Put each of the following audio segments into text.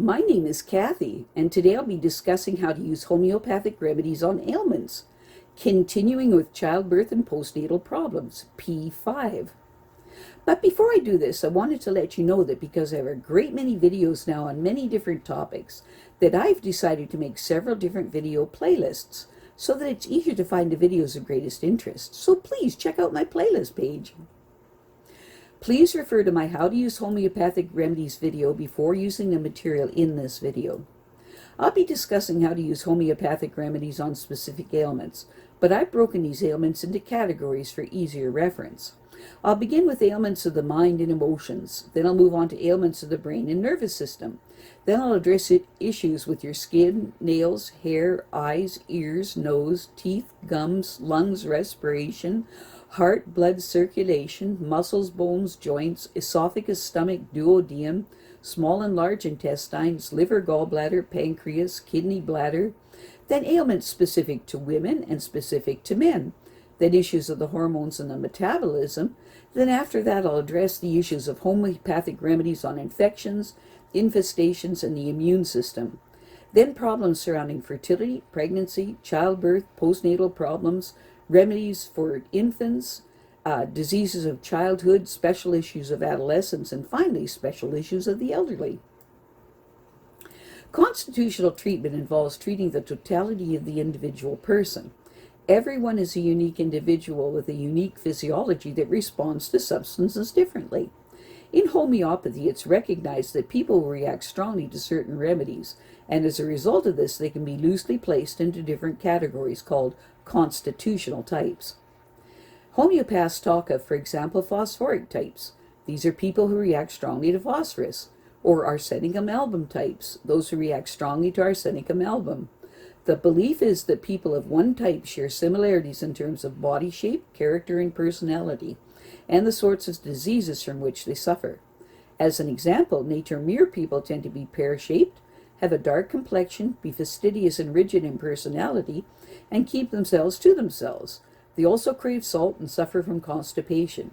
My name is Kathy, and today I'll be discussing how to use homeopathic remedies on ailments, continuing with childbirth and postnatal problems, P5. But before I do this, I wanted to let you know that because I have a great many videos now on many different topics, that I've decided to make several different video playlists so that it's easier to find the videos of greatest interest. So please check out my playlist page. Please refer to my How to Use Homeopathic Remedies video before using the material in this video. I'll be discussing how to use homeopathic remedies on specific ailments, but I've broken these ailments into categories for easier reference. I'll begin with ailments of the mind and emotions, then I'll move on to ailments of the brain and nervous system. Then I'll address issues with your skin, nails, hair, eyes, ears, nose, teeth, gums, lungs, respiration, heart, blood circulation, muscles, bones, joints, esophagus, stomach, duodenum, small and large intestines, liver, gallbladder, pancreas, kidney, bladder. Then ailments specific to women and specific to men. Then issues of the hormones and the metabolism. Then after that I'll address the issues of homeopathic remedies on infections, infestations, and the immune system. Then problems surrounding fertility, pregnancy, childbirth, postnatal problems, remedies for infants, diseases of childhood, special issues of adolescence, and finally special issues of the elderly. Constitutional treatment involves treating the totality of the individual person. Everyone is a unique individual with a unique physiology that responds to substances differently. In homeopathy, it's recognized that people will react strongly to certain remedies, and as a result of this, they can be loosely placed into different categories called constitutional types. Homeopaths talk of, for example, phosphoric types. These are people who react strongly to phosphorus. Or arsenic amalgam types, those who react strongly to arsenic amalgam. The belief is that people of one type share similarities in terms of body shape, character, and personality, and the sorts of diseases from which they suffer. As an example, nature-mere people tend to be pear-shaped, have a dark complexion, be fastidious and rigid in personality, and keep themselves to themselves. They also crave salt and suffer from constipation.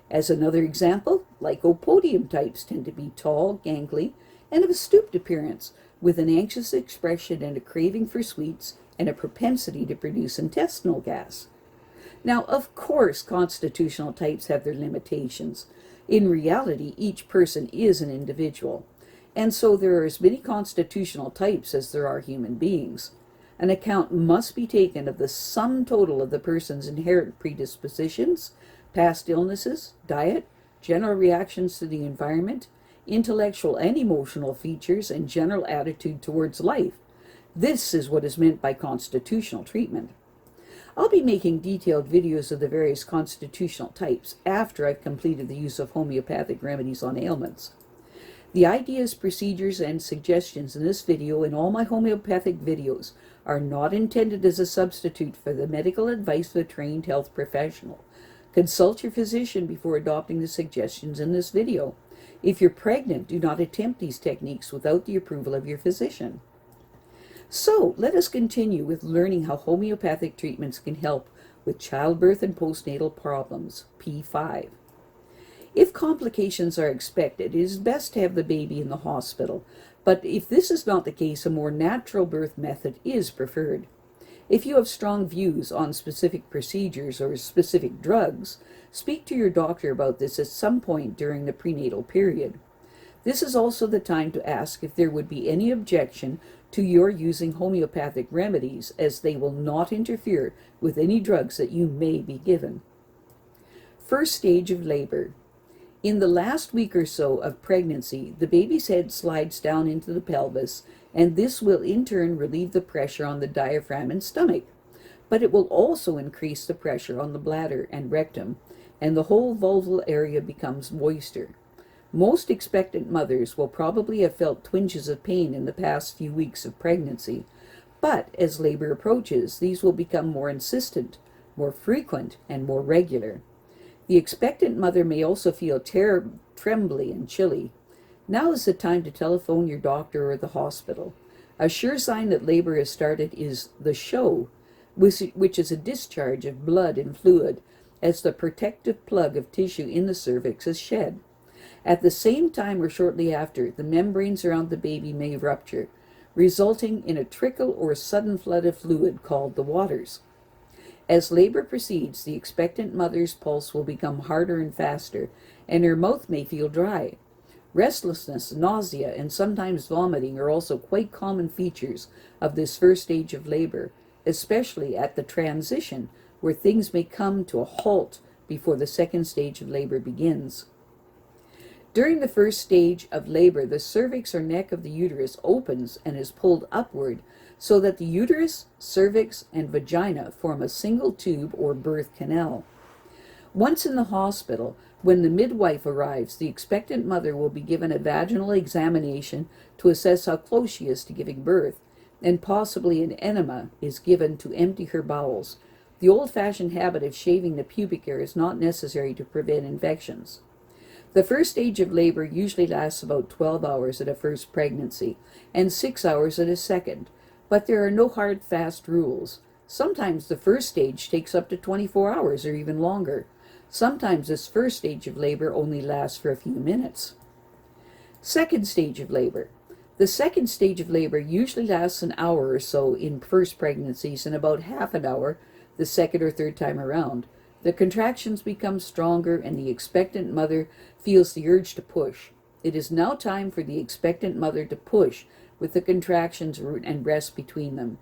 As another example, lycopodium types tend to be tall, gangly, and of a stooped appearance, with an anxious expression and a craving for sweets and a propensity to produce intestinal gas. Now, of course, constitutional types have their limitations. In reality, each person is an individual, and so there are as many constitutional types as there are human beings. An account must be taken of the sum total of the person's inherent predispositions, past illnesses, diet, general reactions to the environment, intellectual and emotional features, and general attitude towards life. This is what is meant by constitutional treatment. I'll be making detailed videos of the various constitutional types after I've completed the use of homeopathic remedies on ailments. The ideas, procedures, and suggestions in this video and all my homeopathic videos are not intended as a substitute for the medical advice of a trained health professional. Consult your physician before adopting the suggestions in this video. If you're pregnant, do not attempt these techniques without the approval of your physician. So, let us continue with learning how homeopathic treatments can help with childbirth and postnatal problems, P5. If complications are expected, it is best to have the baby in the hospital, but if this is not the case, a more natural birth method is preferred. If you have strong views on specific procedures or specific drugs, speak to your doctor about this at some point during the prenatal period. This is also the time to ask if there would be any objection to your using homeopathic remedies, as they will not interfere with any drugs that you may be given. First stage of labor. In the last week or so of pregnancy, the baby's head slides down into the pelvis, and this will in turn relieve the pressure on the diaphragm and stomach. But it will also increase the pressure on the bladder and rectum, and the whole vulval area becomes moister. Most expectant mothers will probably have felt twinges of pain in the past few weeks of pregnancy, but as labor approaches, these will become more insistent, more frequent, and more regular. The expectant mother may also feel trembly and chilly. Now is the time to telephone your doctor or the hospital. A sure sign that labor has started is the show, which is a discharge of blood and fluid as the protective plug of tissue in the cervix is shed. At the same time or shortly after, the membranes around the baby may rupture, resulting in a trickle or sudden flood of fluid called the waters. As labor proceeds, the expectant mother's pulse will become harder and faster, and her mouth may feel dry. Restlessness, nausea, and sometimes vomiting are also quite common features of this first stage of labor, especially at the transition, where things may come to a halt before the second stage of labor begins. During the first stage of labor, the cervix or neck of the uterus opens and is pulled upward so that the uterus, cervix, and vagina form a single tube or birth canal. Once in the hospital, when the midwife arrives, the expectant mother will be given a vaginal examination to assess how close she is to giving birth, and possibly an enema is given to empty her bowels. The old-fashioned habit of shaving the pubic hair is not necessary to prevent infections. The first stage of labor usually lasts about 12 hours at a first pregnancy and 6 hours at a second, but there are no hard, fast rules. Sometimes the first stage takes up to 24 hours or even longer. Sometimes this first stage of labor only lasts for a few minutes. Second stage of labor. The second stage of labor usually lasts an hour or so in first pregnancies and about half an hour the second or third time around. The contractions become stronger and the expectant mother feels the urge to push. It is now time for the expectant mother to push with the contractions and rest between them.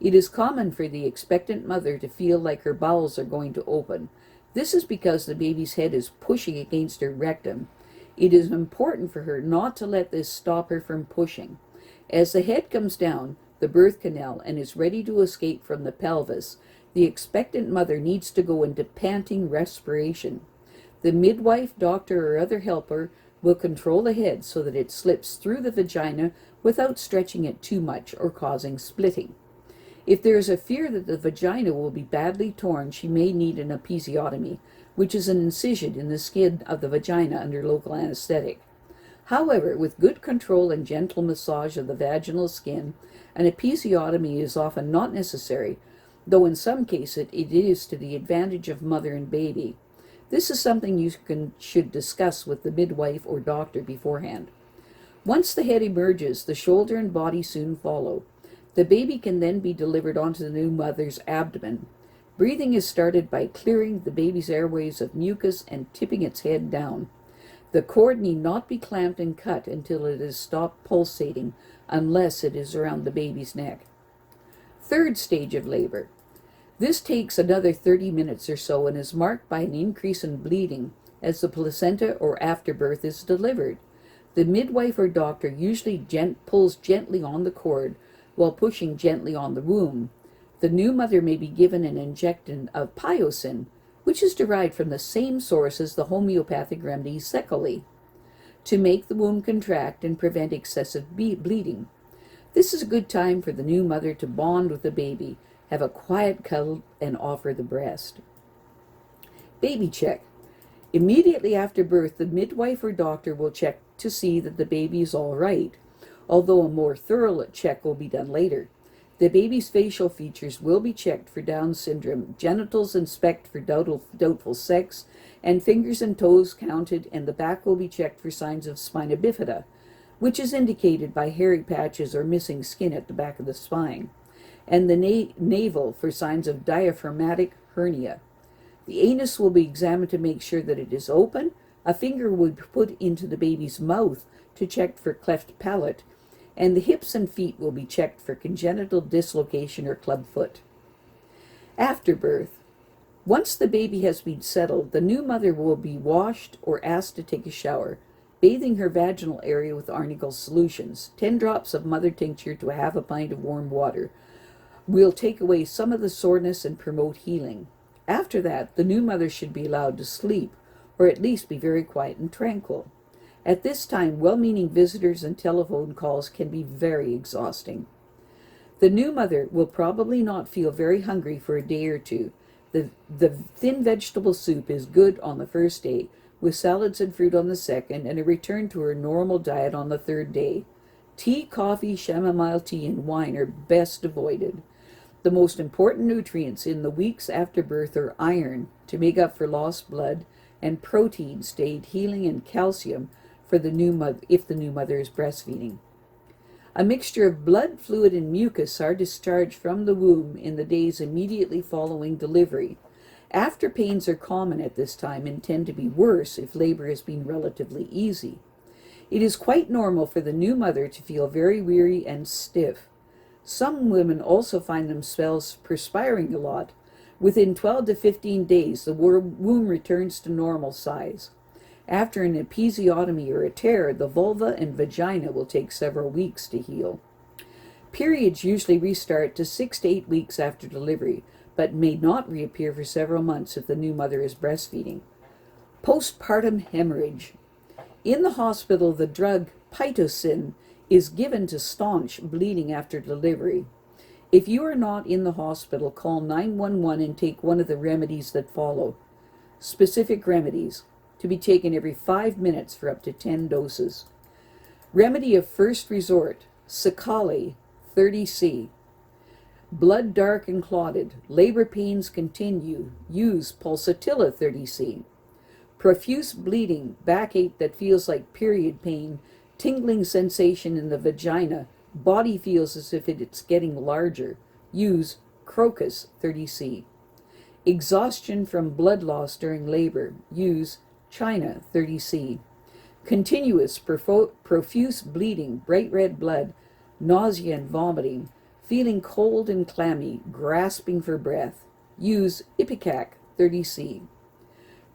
It is common for the expectant mother to feel like her bowels are going to open. This is because the baby's head is pushing against her rectum. It is important for her not to let this stop her from pushing. As the head comes down the birth canal and is ready to escape from the pelvis, the expectant mother needs to go into panting respiration. The midwife, doctor, or other helper will control the head so that it slips through the vagina without stretching it too much or causing splitting. If there is a fear that the vagina will be badly torn, she may need an episiotomy, which is an incision in the skin of the vagina under local anesthetic. However, with good control and gentle massage of the vaginal skin, an episiotomy is often not necessary, though in some cases it is to the advantage of mother and baby. This is something you should discuss with the midwife or doctor beforehand. Once the head emerges, the shoulder and body soon follow. The baby can then be delivered onto the new mother's abdomen. Breathing is started by clearing the baby's airways of mucus and tipping its head down. The cord need not be clamped and cut until it has stopped pulsating, unless it is around the baby's neck. Third stage of labor. This takes another 30 minutes or so and is marked by an increase in bleeding as the placenta or afterbirth is delivered. The midwife or doctor usually pulls gently on the cord while pushing gently on the womb. The new mother may be given an injection of pyosin, which is derived from the same source as the homeopathic remedy Secale, to make the womb contract and prevent excessive bleeding. This is a good time for the new mother to bond with the baby, have a quiet cuddle, and offer the breast. Baby check. Immediately after birth, the midwife or doctor will check to see that the baby is all right, although a more thorough check will be done later. The baby's facial features will be checked for Down syndrome, genitals inspected for doubtful sex, and fingers and toes counted, and the back will be checked for signs of spina bifida, which is indicated by hairy patches or missing skin at the back of the spine, and the navel for signs of diaphragmatic hernia. The anus will be examined to make sure that it is open. A finger will be put into the baby's mouth to check for cleft palate, and the hips and feet will be checked for congenital dislocation or clubfoot. Afterbirth. Once the baby has been settled, the new mother will be washed or asked to take a shower, bathing her vaginal area with arnicle solutions. 10 drops of mother tincture to half a pint of warm water will take away some of the soreness and promote healing. After that, the new mother should be allowed to sleep, or at least be very quiet and tranquil. At this time, well-meaning visitors and telephone calls can be very exhausting. The new mother will probably not feel very hungry for a day or two. The thin vegetable soup is good on the first day, with salads and fruit on the second, and a return to her normal diet on the third day. Tea, coffee, chamomile tea, and wine are best avoided. The most important nutrients in the weeks after birth are iron, to make up for lost blood, and proteins to aid healing, and calcium for the new mother if the new mother is breastfeeding. A mixture of blood, fluid, and mucus are discharged from the womb in the days immediately following delivery. After pains are common at this time and tend to be worse if labor has been relatively easy. It is quite normal for the new mother to feel very weary and stiff. Some women also find themselves perspiring a lot. Within 12 to 15 days, the womb returns to normal size. After an episiotomy or a tear, the vulva and vagina will take several weeks to heal. Periods usually restart to 6 to 8 weeks after delivery, but may not reappear for several months if the new mother is breastfeeding. Postpartum hemorrhage. In the hospital, the drug pitocin is given to staunch bleeding after delivery. If you are not in the hospital, call 911 and take one of the remedies that follow. Specific remedies, to be taken every 5 minutes for up to 10 doses. Remedy of first resort, Secale, 30C. Blood dark and clotted, labor pains continue, use Pulsatilla, 30C. Profuse bleeding, backache that feels like period pain, tingling sensation in the vagina, body feels as if it's getting larger, use Crocus, 30C. Exhaustion from blood loss during labor, use China, 30C. Continuous profuse bleeding, bright red blood, nausea and vomiting, feeling cold and clammy, grasping for breath, use Ipecac, 30C.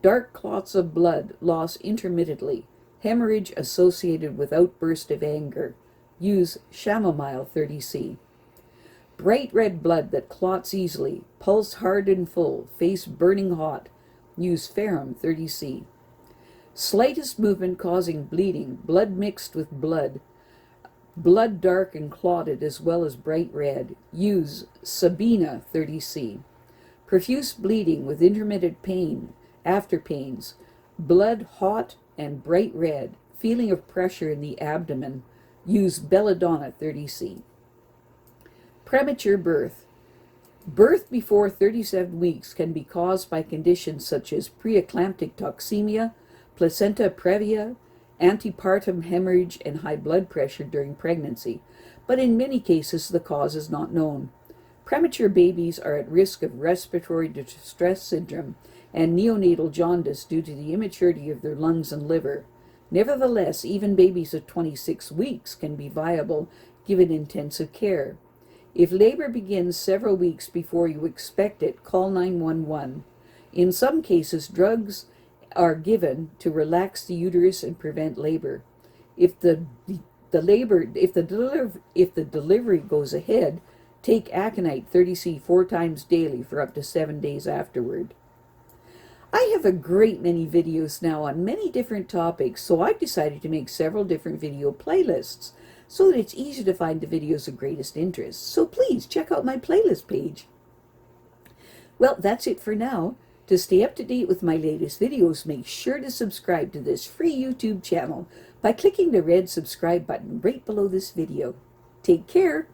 Dark clots of blood loss intermittently, hemorrhage associated with outburst of anger, use Chamomilla, 30C. Bright red blood that clots easily, pulse hard and full, face burning hot, use Ferrum, 30C. Slightest movement causing bleeding, blood mixed with blood dark and clotted as well as bright red, use Sabina, 30C. Profuse bleeding with intermittent pain, after pains, blood hot and bright red, feeling of pressure in the abdomen, use Belladonna, 30C. Premature birth. Birth before 37 weeks can be caused by conditions such as preeclamptic toxemia, placenta previa, antepartum hemorrhage, and high blood pressure during pregnancy, but in many cases the cause is not known. Premature babies are at risk of respiratory distress syndrome and neonatal jaundice due to the immaturity of their lungs and liver. Nevertheless, even babies at 26 weeks can be viable given intensive care. If labor begins several weeks before you expect it, call 911. In some cases, drugs are given to relax the uterus and prevent labor. If the delivery goes ahead, take Aconite 30C 4 times daily for up to 7 days afterward. I have a great many videos now on many different topics, so I've decided to make several different video playlists so that it's easy to find the videos of greatest interest. So please check out my playlist page. Well, that's it for now. To stay up to date with my latest videos, make sure to subscribe to this free YouTube channel by clicking the red subscribe button right below this video. Take care.